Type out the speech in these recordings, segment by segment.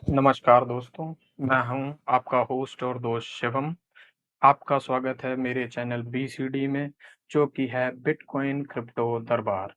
नमस्कार दोस्तों, मैं हूं आपका होस्ट और दोस्त शिवम। आपका स्वागत है मेरे चैनल बीसीडी में, जो कि है बिटकॉइन क्रिप्टो दरबार।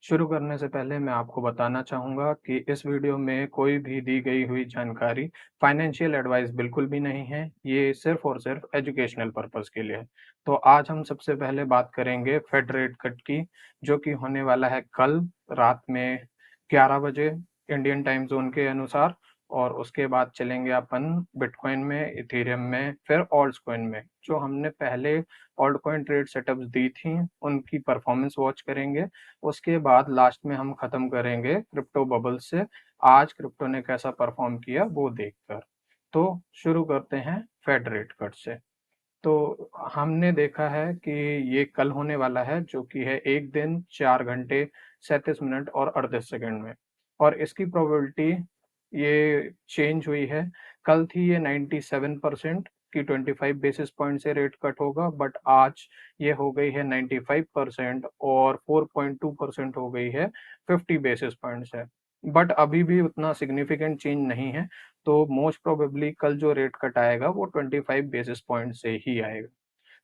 शुरू करने से पहले मैं आपको बताना चाहूँगा कि इस वीडियो में कोई भी दी गई हुई जानकारी फाइनेंशियल एडवाइस बिल्कुल भी नहीं है, ये सिर्फ और सिर्फ एजुकेशनल पर्पस के लिए है। तो आज हम सबसे पहले बात करेंगे फेड रेट कट की, जो कि होने वाला है कल रात में 11 बजे इंडियन टाइम ज़ोन के अनुसार। और उसके बाद चलेंगे अपन बिटकॉइन में, इथेरियम में, फिर ऑल्ट कॉइन में। जो हमने पहले ऑल्ट कॉइन ट्रेड सेटअप्स दी थी, उनकी परफॉर्मेंस वॉच करेंगे। उसके बाद लास्ट में हम खत्म करेंगे क्रिप्टो बबल से, आज क्रिप्टो ने कैसा परफॉर्म किया वो देखकर। तो शुरू करते हैं फेड रेट कट से। तो हमने देखा है कि ये कल होने वाला है, जो कि है 1 दिन 4 घंटे 37 मिनट और 38 सेकंड में। और इसकी प्रोबेबिलिटी ये चेंज हुई है। कल थी ये 97% कि 25 बेसिस पॉइंट से रेट कट होगा, बट आज ये हो गई है 95% और 4.2% हो गई है 50 बेसिस पॉइंट से। बट अभी भी उतना सिग्निफिकेंट चेंज नहीं है, तो मोस्ट प्रोबेबली कल जो रेट कट आएगा वो 25 बेसिस पॉइंट से ही आएगा।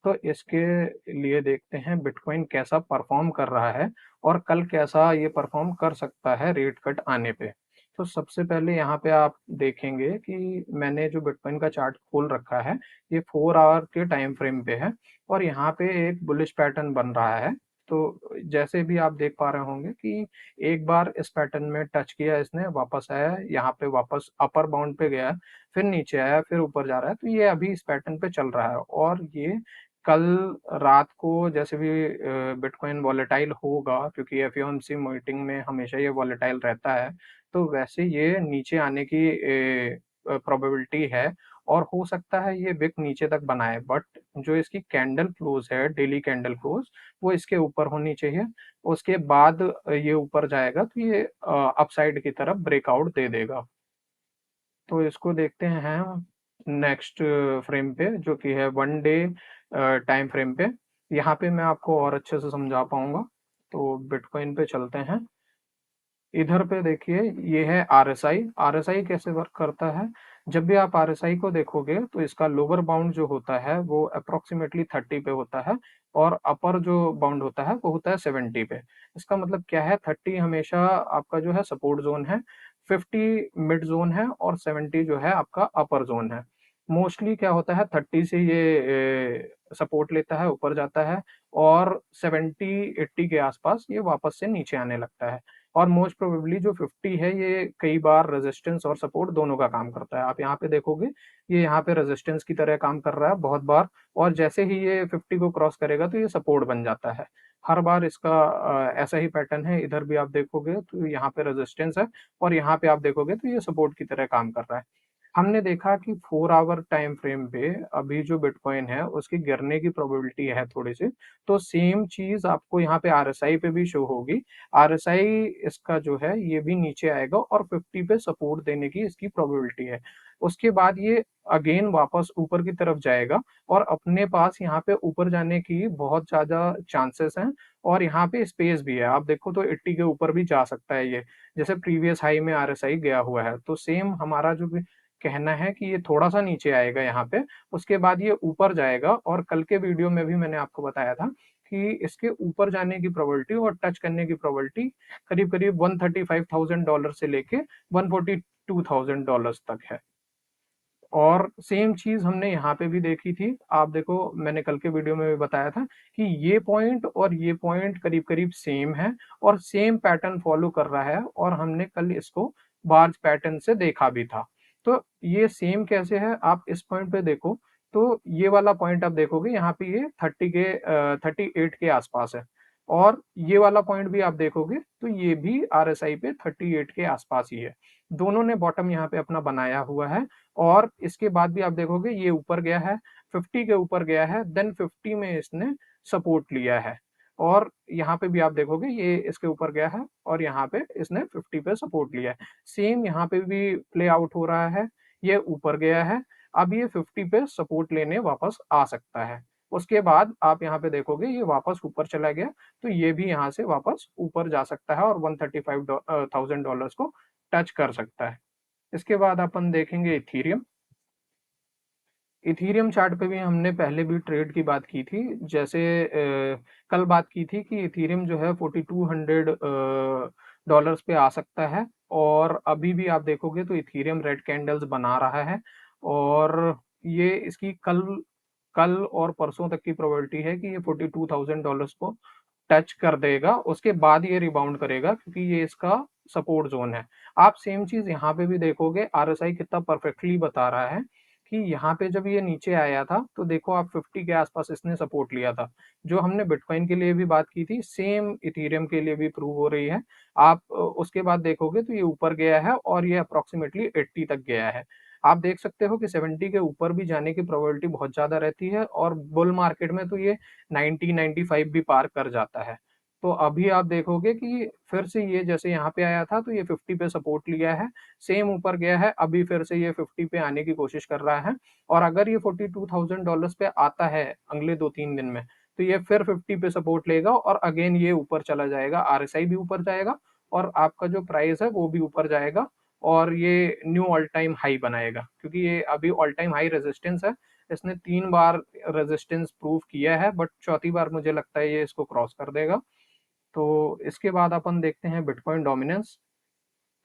तो इसके लिए देखते हैं बिटकॉइन कैसा परफॉर्म कर रहा है और कल कैसा ये परफॉर्म कर सकता है रेट कट आने पे। तो सबसे पहले यहाँ पे आप देखेंगे कि मैंने जो बिटकॉइन का चार्ट खोल रखा है, ये 4 आवर के टाइम फ्रेम पे है और यहाँ पे एक बुलिश पैटर्न बन रहा है। तो जैसे भी आप देख पा रहे होंगे कि एक बार इस पैटर्न में टच किया इसने, वापस आया, यहाँ पे वापस अपर बाउंड पे गया, फिर नीचे आया, फिर ऊपर जा रहा है। तो ये अभी इस पैटर्न पे चल रहा है और ये कल रात को जैसे भी बिटकॉइन वॉलेटाइल होगा, क्योंकि एफओएमसी मीटिंग में हमेशा ये वॉलेटाइल रहता है, तो वैसे ये नीचे आने की प्रोबेबिलिटी है और हो सकता है ये विक नीचे तक बनाए। बट जो इसकी कैंडल क्लोज है, डेली कैंडल क्लोज, वो इसके ऊपर होनी चाहिए। उसके बाद ये ऊपर जाएगा तो ये अपसाइड की तरफ ब्रेकआउट दे देगा। तो इसको देखते हैं नेक्स्ट फ्रेम पे, जो कि है 1 डे टाइम फ्रेम पे। यहाँ पे मैं आपको और अच्छे से समझा पाऊंगा। तो बिटकॉइन पे चलते हैं। इधर पे देखिए, ये है आरएसआई। आरएसआई कैसे वर्क करता है? जब भी आप आरएसआई को देखोगे तो इसका लोअर बाउंड जो होता है वो अप्रोक्सीमेटली 30 पे होता है और अपर जो बाउंड होता है वो होता है 70 पे। इसका मतलब क्या है? 30 हमेशा आपका जो है सपोर्ट जोन है, 50 मिड जोन है और 70 जो है आपका अपर जोन है। मोस्टली क्या होता है, 30 से ये सपोर्ट लेता है, ऊपर जाता है और 70-80 के आसपास ये वापस से नीचे आने लगता है। और मोस्ट प्रोबेबली जो 50 है, ये कई बार रेजिस्टेंस और सपोर्ट दोनों का काम करता है। आप यहाँ पे देखोगे, ये यहाँ पे रेजिस्टेंस की तरह काम कर रहा है बहुत बार, और जैसे ही ये 50 को क्रॉस करेगा तो ये सपोर्ट बन जाता है। हर बार इसका ऐसा ही पैटर्न है। इधर भी आप देखोगे तो यहाँ पे रेजिस्टेंस है और यहाँ पे आप देखोगे तो ये सपोर्ट की तरह काम कर रहा है। हमने देखा कि 4 आवर टाइम फ्रेम पे अभी जो बिटकॉइन है उसकी गिरने की प्रोबेबिलिटी है थोड़ी सी। तो सेम चीज आपको यहाँ पे आरएसआई पे भी शो होगी। आरएसआई इसका जो है ये भी नीचे आएगा और 50 पे सपोर्ट देने की इसकी प्रोबेबिलिटी है। उसके बाद ये अगेन वापस ऊपर की तरफ जाएगा और अपने पास यहाँ पे ऊपर जाने की बहुत ज्यादा चांसेस हैं। और यहाँ पे स्पेस भी है, आप देखो तो 80 के ऊपर भी जा सकता है ये, जैसे प्रीवियस हाई में आरएसआई गया हुआ है। तो सेम हमारा जो भी कहना है कि ये थोड़ा सा नीचे आएगा यहाँ पे, उसके बाद ये ऊपर जाएगा। और कल के वीडियो में भी मैंने आपको बताया था कि इसके ऊपर जाने की प्रोबेबिलिटी और टच करने की प्रोबेबिलिटी करीब करीब $135,000 से लेके $142,000 तक है। और सेम चीज हमने यहाँ पे भी देखी थी। आप देखो, मैंने कल के वीडियो में भी बताया था कि ये पॉइंट और ये पॉइंट करीब करीब सेम है और सेम पैटर्न फॉलो कर रहा है, और हमने कल इसको बार्ज पैटर्न से देखा भी था। तो ये सेम कैसे है, आप इस पॉइंट पे देखो। तो ये वाला पॉइंट आप देखोगे, यहाँ पे ये 38 के आसपास है। और ये वाला पॉइंट भी आप देखोगे तो ये भी आरएसआई पे 38 के आसपास ही है। दोनों ने बॉटम यहाँ पे अपना बनाया हुआ है। और इसके बाद भी आप देखोगे ये ऊपर गया है, 50 के ऊपर गया है, देन 50 में इसने सपोर्ट लिया है। और यहाँ पे भी आप देखोगे ये इसके ऊपर गया है और यहाँ पे इसने 50 पे सपोर्ट लिया है। सेम यहाँ पे भी प्ले आउट हो रहा है। ये ऊपर गया है, अब ये 50 पे सपोर्ट लेने वापस आ सकता है। उसके बाद आप यहाँ पे देखोगे ये वापस ऊपर चला गया, तो ये भी यहाँ से वापस ऊपर जा सकता है और $135,000 को टच कर सकता है। इसके बाद अपन देखेंगे इथीरियम। इथीरियम चार्ट पे भी हमने पहले भी ट्रेड की बात की थी, जैसे कल बात की थी कि इथीरियम जो है 4200 डॉलर्स पे आ सकता है, और अभी भी आप देखोगे तो इथीरियम रेड कैंडल्स बना रहा है, और ये इसकी कल कल और परसों तक की प्रोबेबिलिटी है कि ये $42,000 को टच कर देगा, उसके बाद ये रिबाउंड करेगा क्योंकि ये इसका सपोर्ट जोन है। आप सेम चीज यहाँ पे भी देखोगे, आरएसआई कितना परफेक्टली बता रहा है कि यहाँ पे जब ये नीचे आया था तो देखो आप 50 के आसपास इसने सपोर्ट लिया था। जो हमने बिटकॉइन के लिए भी बात की थी, सेम इथेरियम के लिए भी प्रूव हो रही है। आप उसके बाद देखोगे तो ये ऊपर गया है और ये अप्रोक्सीमेटली 80 तक गया है। आप देख सकते हो कि 70 के ऊपर भी जाने की प्रोबेबिलिटी बहुत ज्यादा रहती है, और बुल मार्केट में तो ये 90 95 भी पार कर जाता है। तो अभी आप देखोगे कि फिर से ये जैसे यहाँ पे आया था तो ये 50 पे सपोर्ट लिया है, सेम ऊपर गया है, अभी फिर से ये 50 पे आने की कोशिश कर रहा है। और अगर ये $42,000 पे आता है अगले 2-3 दिन में, तो ये फिर 50 पे सपोर्ट लेगा और अगेन ये ऊपर चला जाएगा, आरएसआई भी ऊपर जाएगा और आपका जो प्राइस है वो भी ऊपर जाएगा, और ये न्यू ऑल टाइम हाई बनाएगा, क्योंकि ये अभी ऑल टाइम हाई रेजिस्टेंस है। इसने 3 बार रेजिस्टेंस प्रूव किया है, बट चौथी बार मुझे लगता है ये इसको क्रॉस कर देगा। तो इसके बाद अपन देखते हैं बिटकॉइन डोमिनेंस।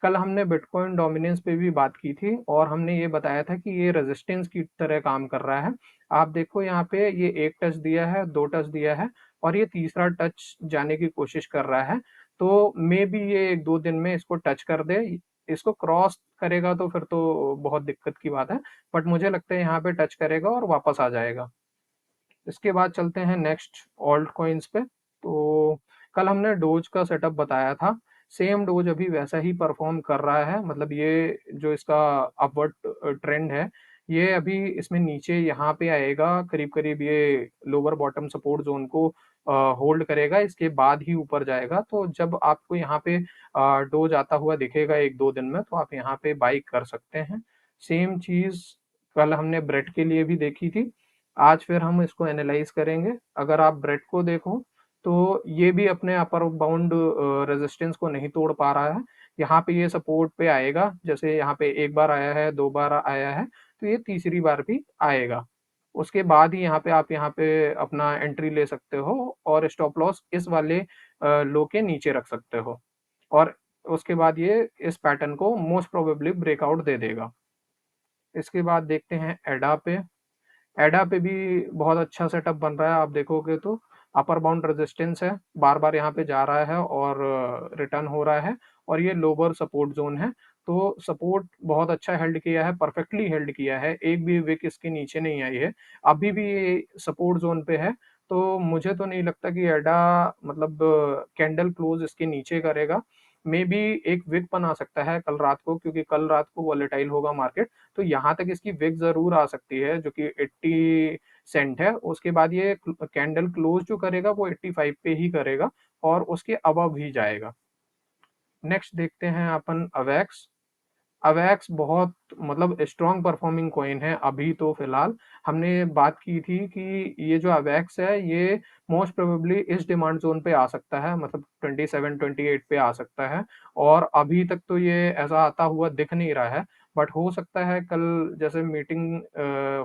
कल हमने बिटकॉइन डोमिनेंस पे भी बात की थी और हमने ये बताया था कि ये रेजिस्टेंस की तरह काम कर रहा है। आप देखो यहाँ पे ये एक टच दिया है, 2 टच दिया है, और ये तीसरा टच जाने की कोशिश कर रहा है। तो मे बी ये 1-2 दिन में इसको टच कर दे। इसको क्रॉस करेगा तो फिर तो बहुत दिक्कत की बात है, बट मुझे लगता है यहाँ पे टच करेगा और वापस आ जाएगा। इसके बाद चलते हैं नेक्स्ट ऑल्ट कॉइन्स पे। तो कल हमने डोज का सेटअप बताया था, सेम डोज अभी वैसा ही परफॉर्म कर रहा है। मतलब ये जो इसका अपवर्ड ट्रेंड है, ये अभी इसमें नीचे यहाँ पे आएगा, करीब करीब ये लोअर बॉटम सपोर्ट जोन को होल्ड करेगा, इसके बाद ही ऊपर जाएगा। तो जब आपको यहाँ पे डोज आता हुआ दिखेगा 1-2 दिन में, तो आप यहाँ पे बाई कर सकते हैं। सेम चीज कल हमने ब्रेड के लिए भी देखी थी, आज फिर हम इसको एनालाइज करेंगे। अगर आप ब्रेड को देखो तो ये भी अपने अपर बाउंड रेजिस्टेंस को नहीं तोड़ पा रहा है। यहाँ पे ये सपोर्ट पे आएगा, जैसे यहाँ पे एक बार आया है, 2 बार आया है, तो ये तीसरी बार भी आएगा। उसके बाद ही यहाँ पे आप यहाँ पे अपना एंट्री ले सकते हो और स्टॉप लॉस इस वाले लो के नीचे रख सकते हो, और उसके बाद ये इस पैटर्न को मोस्ट प्रोबेबली ब्रेकआउट दे देगा। इसके बाद देखते हैं एडा पे। एडा पे भी बहुत अच्छा सेटअप बन रहा है। आप देखोगे तो अपर बाउंड रेजिस्टेंस है, बार बार यहाँ पे जा रहा है और रिटर्न हो रहा है, और ये लोअर सपोर्ट जोन है। तो सपोर्ट बहुत अच्छा हेल्ड किया है, परफेक्टली हेल्ड किया है, एक भी विक इसके नीचे नहीं आई है, अभी भी ये सपोर्ट जोन पे है। तो मुझे तो नहीं लगता कि एडा मतलब कैंडल क्लोज इसके नीचे करेगा। मे बी एक विक बना सकता है कल रात को, क्योंकि कल रात को वॉलेटाइल होगा मार्केट, तो यहाँ तक इसकी विक जरूर आ सकती है जो कि 80 सेंट है। उसके बाद ये कैंडल क्लोज जो करेगा वो 85 पे ही करेगा और उसके अबव ही जाएगा। नेक्स्ट देखते हैं अपन अवेक्स। अवेक्स बहुत मतलब स्ट्रॉन्ग परफॉर्मिंग कॉइन है अभी तो फिलहाल। हमने बात की थी कि ये जो अवेक्स है ये मोस्ट प्रोबेबली इस डिमांड जोन पे आ सकता है, मतलब 27-28 पे आ सकता है, और अभी तक तो ये ऐसा आता हुआ दिख नहीं रहा है। बट हो सकता है कल जैसे मीटिंग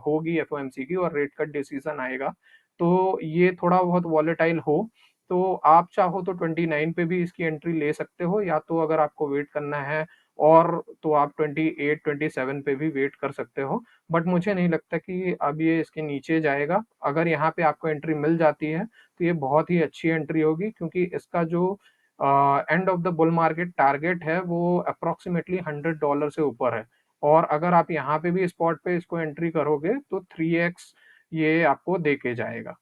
होगी एफओएमसी की और रेट कट डिसीजन आएगा, तो ये थोड़ा बहुत वॉलेटाइल हो, तो आप चाहो तो 29 पे भी इसकी एंट्री ले सकते हो, या तो अगर आपको वेट करना है और तो आप 28-27 पे भी वेट कर सकते हो। बट मुझे नहीं लगता कि अब ये इसके नीचे जाएगा। अगर यहाँ पे आपको एंट्री मिल जाती है तो ये बहुत ही अच्छी एंट्री होगी, क्योंकि इसका जो end of the bull market target है वो अप्रोक्सीमेटली $100 से ऊपर है, और अगर आप यहाँ पे भी स्पॉट पे इसको एंट्री करोगे तो 3x ये आपको दे के जाएगा।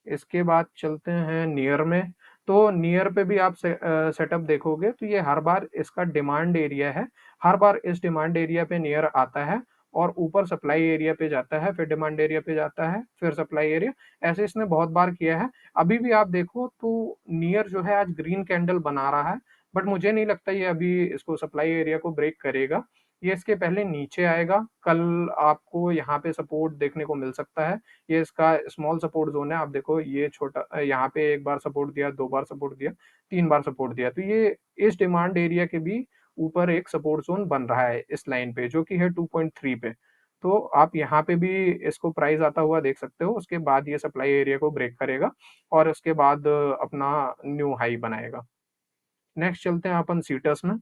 इसके बाद चलते हैं नियर में। तो नियर पे भी आप सेटअप देखोगे तो ये हर बार इसका डिमांड एरिया है, हर बार इस डिमांड एरिया पे नियर आता है और ऊपर सप्लाई एरिया पे जाता है, फिर डिमांड एरिया पे जाता है, फिर सप्लाई एरिया। ऐसे इसने बहुत बार किया है। अभी भी आप देखो तो नियर जो है आज ग्रीन कैंडल बना रहा है, बट मुझे नहीं लगता ये अभी इसको सप्लाई एरिया को ब्रेक करेगा। ये इसके पहले नीचे आएगा। कल आपको यहाँ पे सपोर्ट देखने को मिल सकता है। ये इसका स्मॉल सपोर्ट जोन है। आप देखो ये छोटा, यहाँ पे एक बार सपोर्ट दिया, 2 बार सपोर्ट दिया, 3 बार सपोर्ट दिया, तो ये इस डिमांड एरिया के भी ऊपर एक सपोर्ट ज़ोन बन रहा है इस लाइन पे, जो कि है 2.3 पे। तो आप यहाँ पे भी इसको प्राइस आता हुआ देख सकते हो, उसके बाद ये सप्लाई एरिया को ब्रेक करेगा और उसके बाद अपना न्यू हाई बनाएगा। नेक्स्ट चलते हैं अपन सीटस में।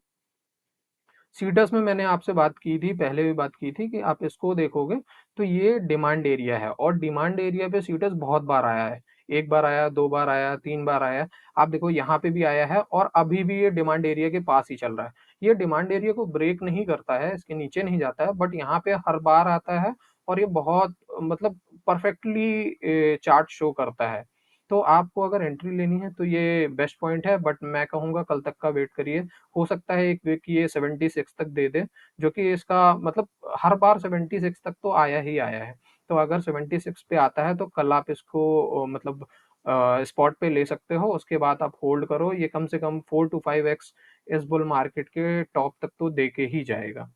सीटस में मैंने आपसे बात की थी, पहले भी बात की थी कि आप इसको देखोगे तो ये डिमांड एरिया है और डिमांड एरिया पे सीटस बहुत बार आया है। 1 बार आया, 2 बार आया, 3 बार आया। आप देखो यहाँ पे भी आया है और अभी भी ये डिमांड एरिया के पास ही चल रहा है। ये डिमांड एरिया को ब्रेक नहीं करता है, इसके नीचे नहीं जाता है, बट यहाँ पे हर बार आता है और ये बहुत मतलब परफेक्टली चार्ट शो करता है। तो आपको अगर एंट्री लेनी है तो ये बेस्ट पॉइंट है, बट मैं कहूँगा कल तक का वेट करिए। हो सकता है एक वीक ये 76 तक दे दे, जो कि इसका मतलब हर बार 76 तक तो आया ही आया है। तो अगर 76 पे आता है तो कल आप इसको मतलब स्पॉट पे ले सकते हो, उसके बाद आप होल्ड करो। ये कम से कम 4 टू 5x इस बुल मार्केट के टॉप तक तो दे के ही जाएगा।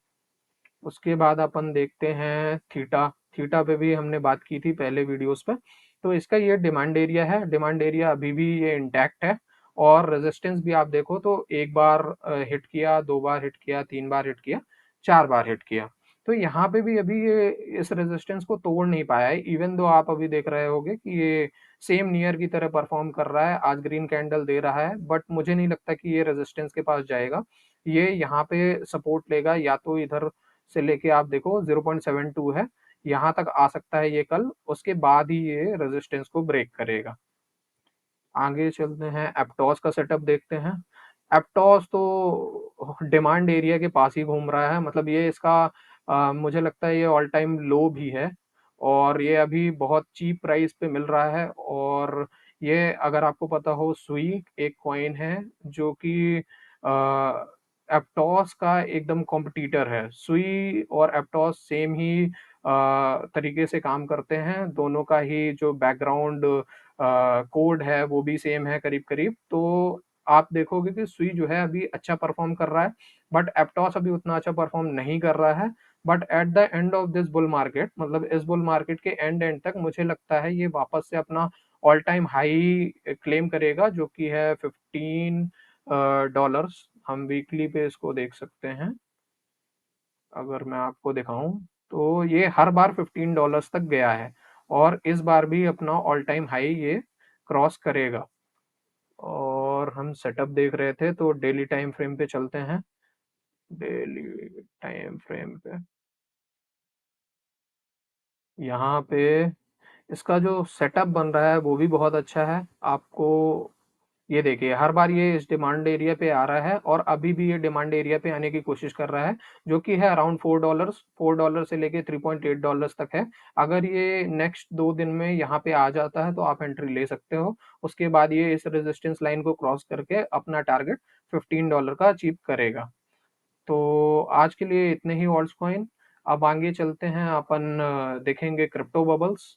उसके बाद अपन देखते हैं थीटा। थीटा पे भी हमने बात की थी पहले वीडियोस पे। तो इसका ये डिमांड एरिया है, डिमांड एरिया अभी भी ये इंटैक्ट है और रेजिस्टेंस भी आप देखो तो एक बार हिट किया, 2 बार हिट किया, 3 बार हिट किया, 4 बार हिट किया। तो यहाँ पे भी अभी ये इस रेजिस्टेंस को तोड़ नहीं पाया है, इवन दो आप अभी देख रहे होगे कि ये सेम नियर की तरह परफॉर्म कर रहा है, आज ग्रीन कैंडल दे रहा है, बट मुझे नहीं लगता कि ये रेजिस्टेंस के पास जाएगा। ये यहाँ पे सपोर्ट लेगा या तो इधर से लेके आप देखो 0.72 है, यहाँ तक आ सकता है ये कल, उसके बाद ही ये रेजिस्टेंस को ब्रेक करेगा। आगे चलते हैं, एप्टॉस का सेटअप देखते हैं। एप्टॉस तो डिमांड एरिया के पास ही घूम रहा है, मतलब ये इसका मुझे लगता है ये ऑल टाइम लो भी है और ये अभी बहुत चीप प्राइस पे मिल रहा है। और ये अगर आपको पता हो, सुई एक कॉइन है जो कि एप्टॉस का एकदम कॉम्पिटिटर है। सुई और एप्टॉस सेम ही तरीके से काम करते हैं, दोनों का ही जो बैकग्राउंड कोड है वो भी सेम है करीब-करीब। तो आप देखोगे कि सुई जो है अभी अच्छा परफ़ॉर्म कर रहा है, बट एप्टॉस अभी उतना अच्छा परफ़ॉर्म नहीं कर रहा है। But at the end of this bull market, मतलब इस बुल मार्केट के एंड तक मुझे लगता है ये वापस से अपना ऑल टाइम हाई क्लेम करेगा, जो कि है 15 डॉलर्स। हम वीकली पे इसको देख सकते हैं। अगर मैं आपको दिखाऊँ तो ये हर बार $15 तक गया है और इस बार भी अपना ऑल टाइम हाई ये क्रॉस करेगा। और हम सेटअप देख रहे थे तो डेली टाइम फ्रेम पे चलते हैं। डेली टाइम फ्रेम पे यहाँ पे इसका जो सेटअप बन रहा है वो भी बहुत अच्छा है। आपको ये देखिए हर बार ये इस डिमांड एरिया पे आ रहा है और अभी भी ये डिमांड एरिया पे आने की कोशिश कर रहा है, जो कि है अराउंड $4। $4 से लेके $3.8 तक है। अगर ये नेक्स्ट 2 दिन में यहाँ पे आ जाता है तो आप एंट्री ले सकते हो। उसके बाद ये इस रेजिस्टेंस लाइन को क्रॉस करके अपना टारगेट $15 का अचीव करेगा। तो आज के लिए इतने ही ऑल्ट्स कॉइन। अब आगे चलते हैं अपन देखेंगे क्रिप्टो बबल्स।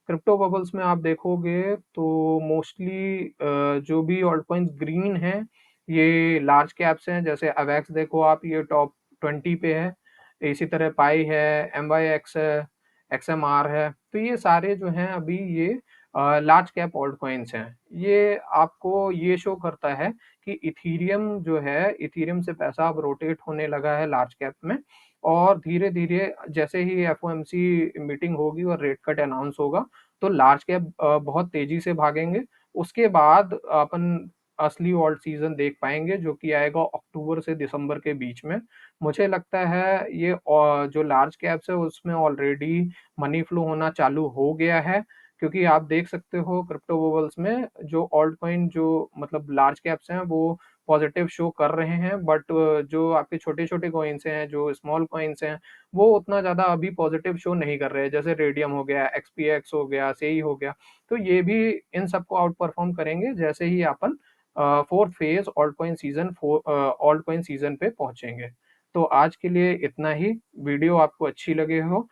क्रिप्टो बबल्स में आप देखोगे तो मोस्टली जो भी ऑल्ट कॉइन्स ग्रीन हैं ये लार्ज कैप्स हैं, जैसे अवेक्स देखो आप, ये टॉप 20 पे है। इसी तरह पाई है, MYX है, XMR है। तो ये सारे जो हैं अभी ये लार्ज कैप ऑल्ट कॉइन्स हैं। ये आपको ये शो करता है कि इथीरियम जो है, इथीरियम से पैसा अब रोटेट होने लगा है लार्ज कैप में और धीरे-धीरे जैसे ही FOMC मीटिंग होगी और रेट कट अनाउंस होगा तो लार्ज कैप बहुत तेजी से भागेंगे। उसके बाद अपन असली ऑल्ट सीजन देख पाएँगे, जो कि आएगा अक्टूबर से दिसंबर के बीच में। मुझे लगता है ये जो लार्ज कैप्स है उसमें ऑलरेडी मनी फ्लो होना चालू हो गया है, क्योंकि आप देख सकते हो क्रिप्टो बबल्स में जो ऑल्ट कॉइन जो मतलब लार्ज कैप्स हैं वो पॉजिटिव शो कर रहे हैं, बट जो आपके छोटे-छोटे कॉइन्स हैं, जो स्मॉल कॉइन्स हैं, वो उतना ज़्यादा अभी पॉजिटिव शो नहीं कर रहे हैं। जैसे रेडियम हो गया, XPX हो गया, सेई हो गया। तो ये भी इन सबको आउट परफॉर्म करेंगे जैसे ही अपन 4th phase alt coin season पे पहुँचेंगे। तो आज के लिए इतना ही। वीडियो आपको अच्छी लगे हो